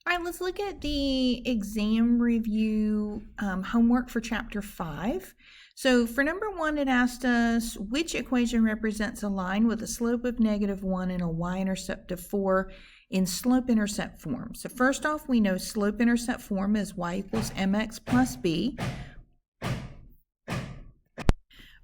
All right, let's look at the exam review homework for chapter 5. So for number 1, it asked us which equation represents a line with a slope of -1 and a y-intercept of 4 in slope-intercept form. So first off, we know slope-intercept form is y equals mx plus b.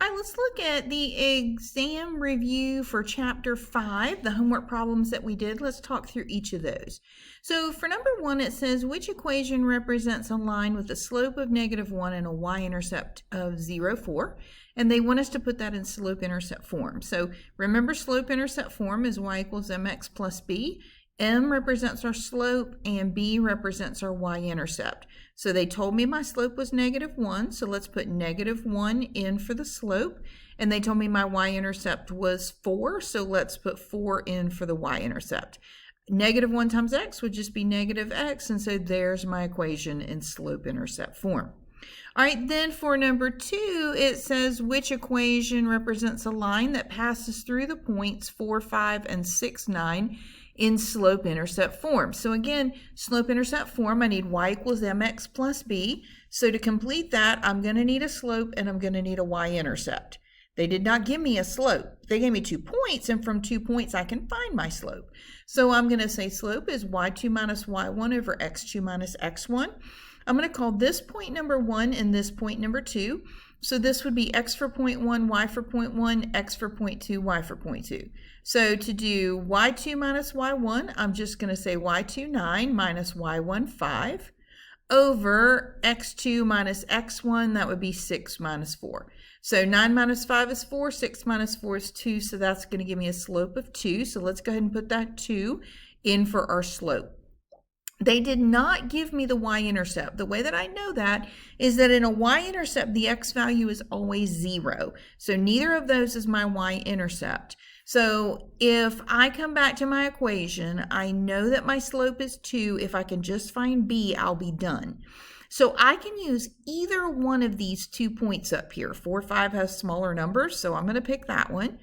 All right, let's look at the exam review for chapter 5, the homework problems that we did. Let's talk through each of those. So for number 1, it says which equation represents a line with a slope of -1 and a y-intercept of 0, 4. And they want us to put that in slope-intercept form. So remember, slope-intercept form is y equals mx plus b. M represents our slope and B represents our y-intercept. So they told me my slope was -1, so let's put -1 in for the slope. And they told me my y-intercept was 4, so let's put 4 in for the y-intercept. -1 times x would just be -x, and so there's my equation in slope-intercept form. All right, then for number 2, it says which equation represents a line that passes through the points 4, 5, and 6, 9 in slope-intercept form. So again, slope-intercept form, I need y equals mx plus b. So to complete that, I'm going to need a slope and I'm going to need a y-intercept. They did not give me a slope. They gave me 2 points, and from 2 points, I can find my slope. So I'm going to say slope is y2 minus y1 over x2 minus x1. I'm going to call this point number 1 and this point number 2. So this would be x for point 1, y for point 1, x for point 2, y for point 2. So to do y2 minus y1, I'm just going to say y2, 9 minus y1, 5 over x2 minus x1, that would be 6 minus 4. So 9 minus 5 is 4, 6 minus 4 is 2, so that's going to give me a slope of 2. So let's go ahead and put that 2 in for our slope. They did not give me the y-intercept. The way that I know that is that in a y-intercept, the x value is always 0. So neither of those is my y-intercept. So if I come back to my equation, I know that my slope is 2. If I can just find b, I'll be done. So I can use either one of these 2 points up here. 4, 5 has smaller numbers, so I'm going to pick that one.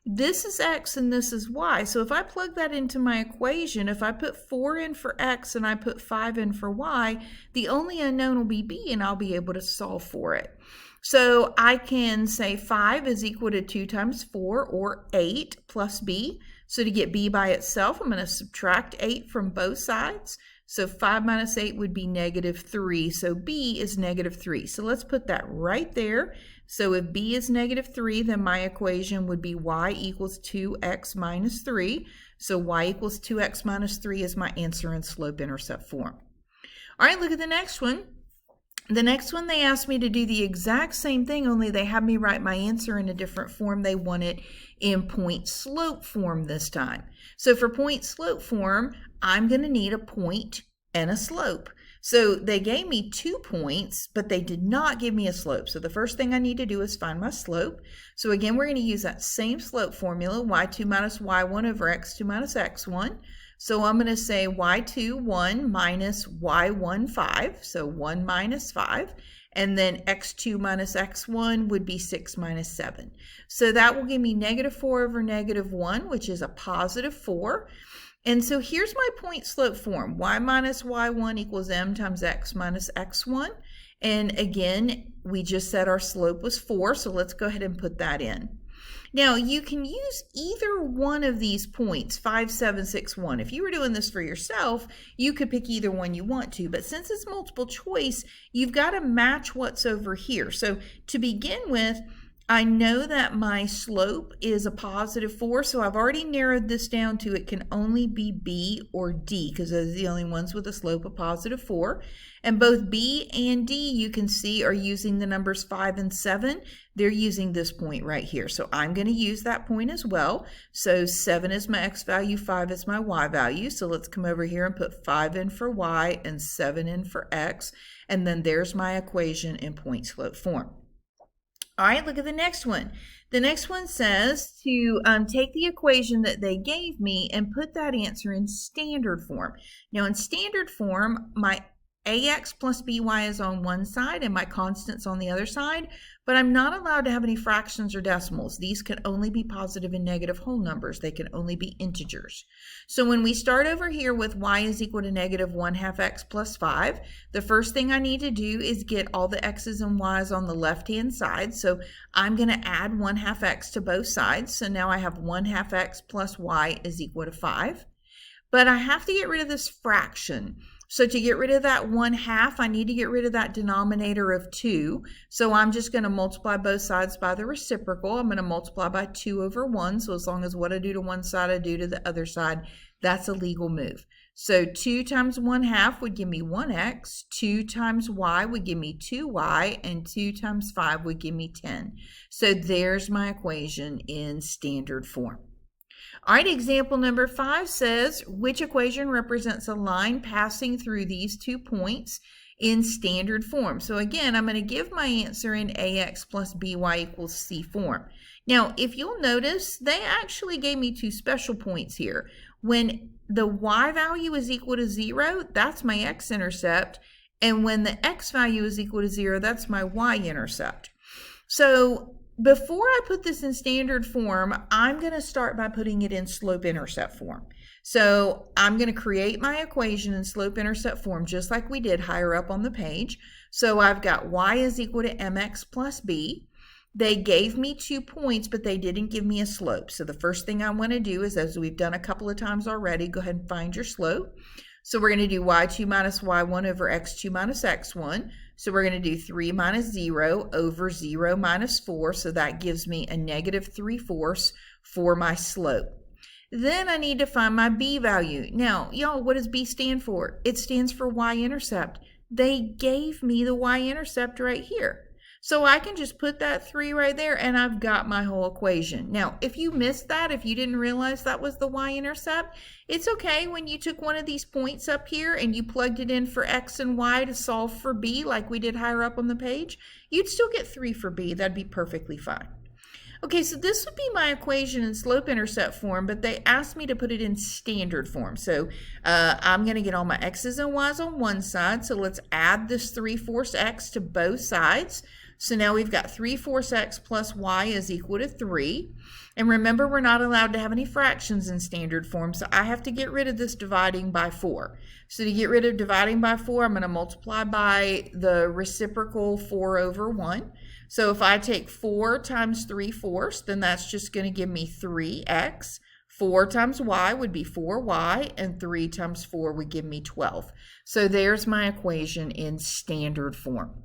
This is x and this is y. So if I plug that into my equation, if I put 4 in for x and I put 5 in for y, the only unknown will be b, and I'll be able to solve for it. So I can say 5 is equal to 2 times 4, or 8 plus b. So to get b by itself, I'm going to subtract 8 from both sides. So 5 minus 8 would be -3. So b is -3. So let's put that right there. So if b is -3, then my equation would be y equals 2x minus 3. So y equals 2x minus 3 is my answer in slope-intercept form. All right, look at the next one. The next one, they asked me to do the exact same thing, only they had me write my answer in a different form. They want it in point-slope form this time. So for point-slope form, I'm going to need a point and a slope. So they gave me 2 points, but they did not give me a slope. So the first thing I need to do is find my slope. So again, we're going to use that same slope formula, y2 minus y1 over x2 minus x1. So I'm going to say y2, 1 minus y1, 5. So 1 minus 5. And then x2 minus x1 would be 6 minus 7. So that will give me -4 over -1, which is a +4. And so here's my point slope form. Y minus y1 equals m times x minus x1. And again, we just said our slope was 4, so let's go ahead and put that in. Now, you can use either one of these points, 5, 7, 6, 1. If you were doing this for yourself, you could pick either one you want to. But since it's multiple choice, you've got to match what's over here. So to begin with, I know that my slope is a +4, so I've already narrowed this down to it can only be B or D, because those are the only ones with a slope of +4. And both B and D, you can see, are using the numbers 5 and 7. They're using this point right here. So I'm going to use that point as well. So 7 is my x value, 5 is my y value. So let's come over here and put 5 in for y and 7 in for x. And then there's my equation in point slope form. All right, look at the next one. The next one says to take the equation that they gave me and put that answer in standard form. Now in standard form, my ax plus by is on one side and my constant's on the other side, but I'm not allowed to have any fractions or decimals. These can only be positive and negative whole numbers. They can only be integers. So when we start over here with y is equal to negative 1/2 x plus 5, the first thing I need to do is get all the x's and y's on the left-hand side. So I'm going to add 1/2 x to both sides. So now I have 1/2 x plus y is equal to 5. But I have to get rid of this fraction. So to get rid of that 1/2, I need to get rid of that denominator of 2. So I'm just going to multiply both sides by the reciprocal. I'm going to multiply by 2 over 1. So as long as what I do to one side, I do to the other side, that's a legal move. So 2 times 1/2 would give me 1x, 2 times y would give me 2y, and 2 times 5 would give me 10. So there's my equation in standard form. All right, example number 5 says, which equation represents a line passing through these 2 points in standard form? So again, I'm going to give my answer in ax plus by equals c form. Now, if you'll notice, they actually gave me 2 special points here. When the y value is equal to 0, that's my x-intercept. And when the x value is equal to 0, that's my y-intercept. So before I put this in standard form, I'm going to start by putting it in slope-intercept form. So I'm going to create my equation in slope-intercept form just like we did higher up on the page. So I've got y is equal to mx plus b. They gave me 2 points, but they didn't give me a slope. So the first thing I want to do is, as we've done a couple of times already, go ahead and find your slope. So we're going to do y2 minus y1 over x2 minus x1. So we're going to do 3 minus 0 over 0 minus 4. So that gives me a negative 3/4 for my slope. Then I need to find my b value. Now, y'all, what does b stand for? It stands for y-intercept. They gave me the y-intercept right here. So I can just put that 3 right there and I've got my whole equation. Now, if you missed that, if you didn't realize that was the y-intercept, it's okay when you took one of these points up here and you plugged it in for x and y to solve for b like we did higher up on the page, you'd still get 3 for b. That'd be perfectly fine. Okay, so this would be my equation in slope-intercept form, but they asked me to put it in standard form. So I'm going to get all my x's and y's on one side. So let's add this 3/4 x to both sides. So now we've got 3/4 x plus y is equal to 3. And remember, we're not allowed to have any fractions in standard form, so I have to get rid of this dividing by 4. So to get rid of dividing by 4, I'm going to multiply by the reciprocal 4 over 1. So if I take 4 times 3/4, then that's just going to give me 3x. 4 times y would be 4y, and 3 times 4 would give me 12. So there's my equation in standard form.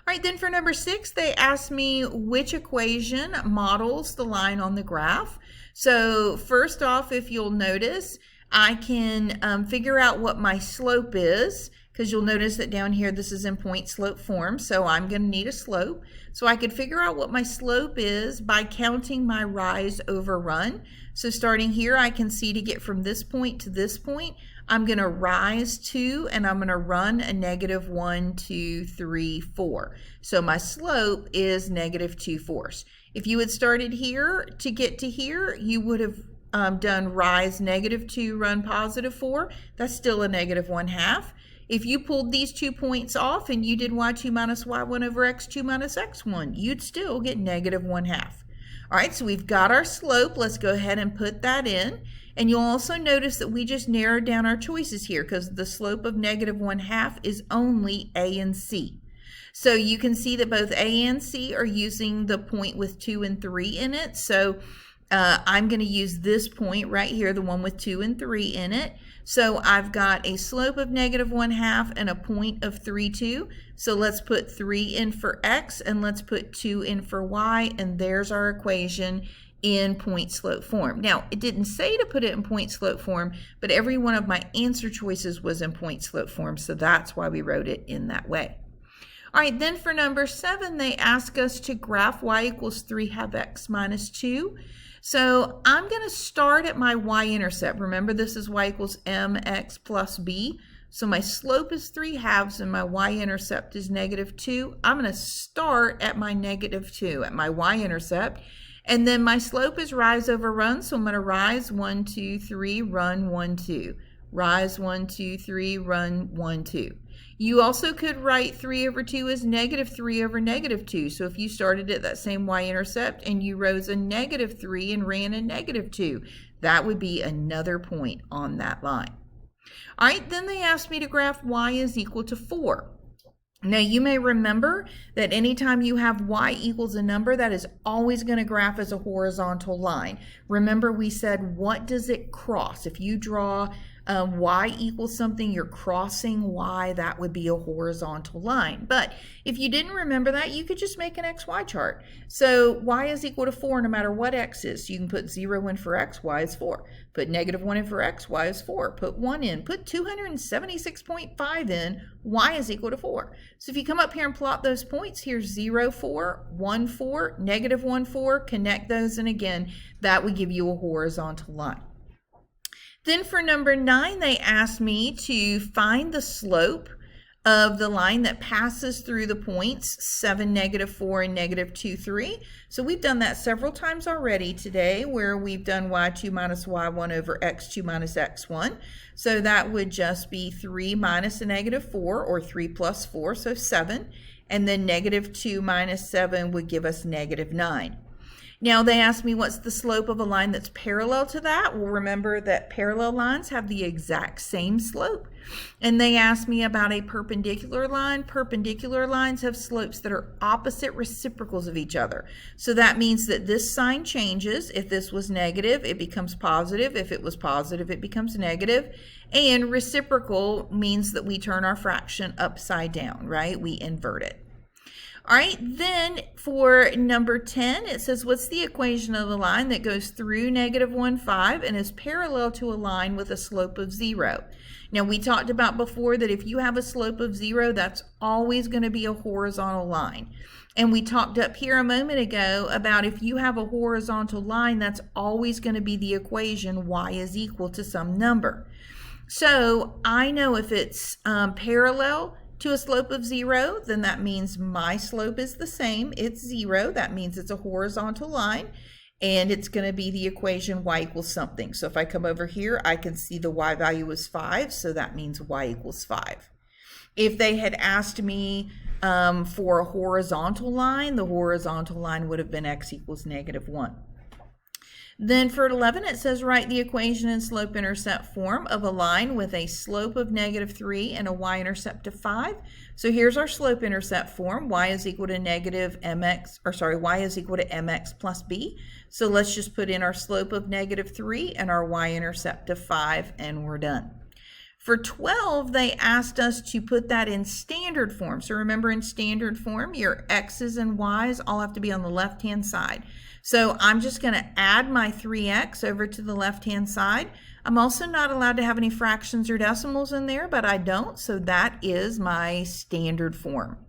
All right, then for number 6, they asked me which equation models the line on the graph. So first off, if you'll notice, I can figure out what my slope is, because you'll notice that down here this is in point slope form, so I'm going to need a slope. So I could figure out what my slope is by counting my rise over run. So starting here, I can see to get from this point to this point, I'm going to rise 2 and I'm going to run a negative 1, 2, 3, 4. So my slope is negative 2/4. If you had started here to get to here, you would have done rise negative 2, run positive 4. That's still a negative 1/2. If you pulled these 2 points off and you did y2 minus y1 over x2 minus x1, you'd still get negative 1/2. All right, so we've got our slope. Let's go ahead and put that in. And you'll also notice that we just narrowed down our choices here because the slope of negative 1/2 is only a and c. So you can see that both a and c are using the point with 2 and 3 in it. So I'm going to use this point right here, the one with 2 and 3 in it. So I've got a slope of negative 1/2 and a point of 3, 2. So let's put 3 in for x and let's put 2 in for y, and there's our equation in point slope form. Now, it didn't say to put it in point slope form, but every one of my answer choices was in point slope form, so that's why we wrote it in that way. All right, then for number 7, they ask us to graph y equals 3/2 x minus 2. So I'm going to start at my y-intercept. Remember, this is y equals mx plus b. So my slope is 3/2 and my y-intercept is negative 2. I'm going to start at my negative 2 at my y-intercept. And then my slope is rise over run, so I'm going to rise 1, 2, 3, run 1, 2. Rise 1, 2, 3, run 1, 2. You also could write 3 over 2 as negative 3 over negative 2. So if you started at that same y-intercept and you rose a negative 3 and ran a negative 2, that would be another point on that line. All right, then they asked me to graph y is equal to 4. Now, you may remember that anytime you have y equals a number, that is always going to graph as a horizontal line. Remember, we said, what does it cross? If you draw y equals something, you're crossing y, that would be a horizontal line. But if you didn't remember that, you could just make an xy chart. So y is equal to 4 no matter what x is. So you can put 0 in for x, y is 4. Put negative 1 in for x, y is 4. Put 1 in. Put 276.5 in, y is equal to 4. So if you come up here and plot those points, here's 0, 4, 1, 4, negative 1, 4, connect those, and again, that would give you a horizontal line. Then for number 9, they asked me to find the slope of the line that passes through the points 7, negative 4, and negative 2, 3. So we've done that several times already today, where we've done y2 minus y1 over x2 minus x1. So that would just be 3 minus a negative 4, or 3 plus 4, so 7. And then negative 2 minus 7 would give us negative 9. Now they asked me what's the slope of a line that's parallel to that. Well, remember that parallel lines have the exact same slope. And they asked me about a perpendicular line. Perpendicular lines have slopes that are opposite reciprocals of each other. So that means that this sign changes. If this was negative, it becomes positive. If it was positive, it becomes negative. And reciprocal means that we turn our fraction upside down, right? We invert it. All right, then for number 10, it says, what's the equation of the line that goes through negative 1, 5 and is parallel to a line with a slope of 0? Now, we talked about before that if you have a slope of 0, that's always going to be a horizontal line. And we talked up here a moment ago about if you have a horizontal line, that's always going to be the equation y is equal to some number. So I know if it's parallel to a slope of 0, then that means my slope is the same. It's 0. That means it's a horizontal line, and it's going to be the equation y equals something. So if I come over here, I can see the y value is 5, so that means y equals 5. If they had asked me for a horizontal line, the horizontal line would have been x equals negative 1. Then for 11, it says write the equation in slope-intercept form of a line with a slope of negative 3 and a y-intercept of 5. So here's our slope-intercept form. Y is equal to negative mx, or sorry, y is equal to mx plus b. So let's just put in our slope of negative 3 and our y-intercept of 5, and we're done. For 12, they asked us to put that in standard form. So remember, in standard form, your x's and y's all have to be on the left-hand side. So I'm just going to add my 3x over to the left-hand side. I'm also not allowed to have any fractions or decimals in there, but I don't, so that is my standard form.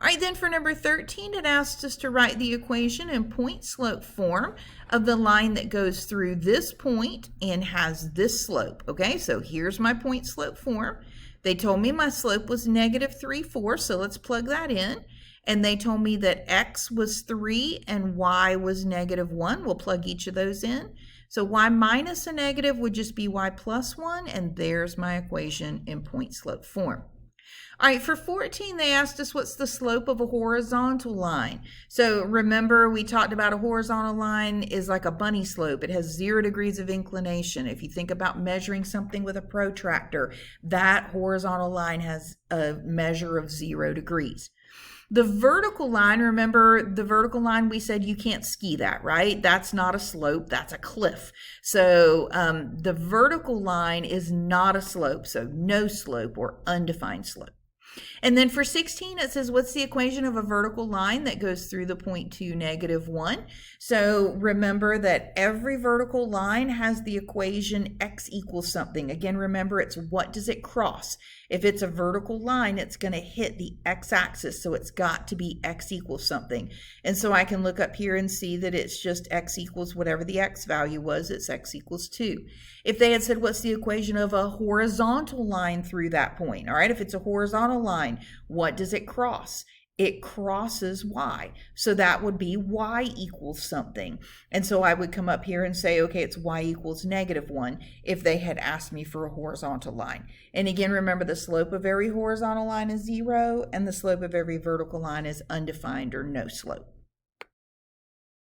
All right, then for number 13, it asks us to write the equation in point-slope form of the line that goes through this point and has this slope. Okay, so here's my point-slope form. They told me my slope was negative 3, 4, so let's plug that in. And they told me that x was 3 and y was negative 1. We'll plug each of those in. So y minus a negative would just be y plus 1, and there's my equation in point-slope form. All right, for 14, they asked us what's the slope of a horizontal line. So remember, we talked about a horizontal line is like a bunny slope. It has 0 degrees of inclination. If you think about measuring something with a protractor, that horizontal line has a measure of 0 degrees. The vertical line, remember the vertical line, we said you can't ski that, right? That's not a slope, that's a cliff. So the vertical line is not a slope, so no slope or undefined slope. And then for 16, it says, what's the equation of a vertical line that goes through the point 2, negative 1? So remember that every vertical line has the equation x equals something. Again, remember, it's what does it cross? If it's a vertical line, it's going to hit the x-axis, so it's got to be x equals something. And so I can look up here and see that it's just x equals whatever the x value was, it's x equals 2. If they had said, what's the equation of a horizontal line through that point? All right, if it's a horizontal line, what does it cross? it crosses y. So that would be y equals something. And so I would come up here and say, okay, it's y equals -1 if they had asked me for a horizontal line. And again, remember the slope of every horizontal line is 0 and the slope of every vertical line is undefined or no slope.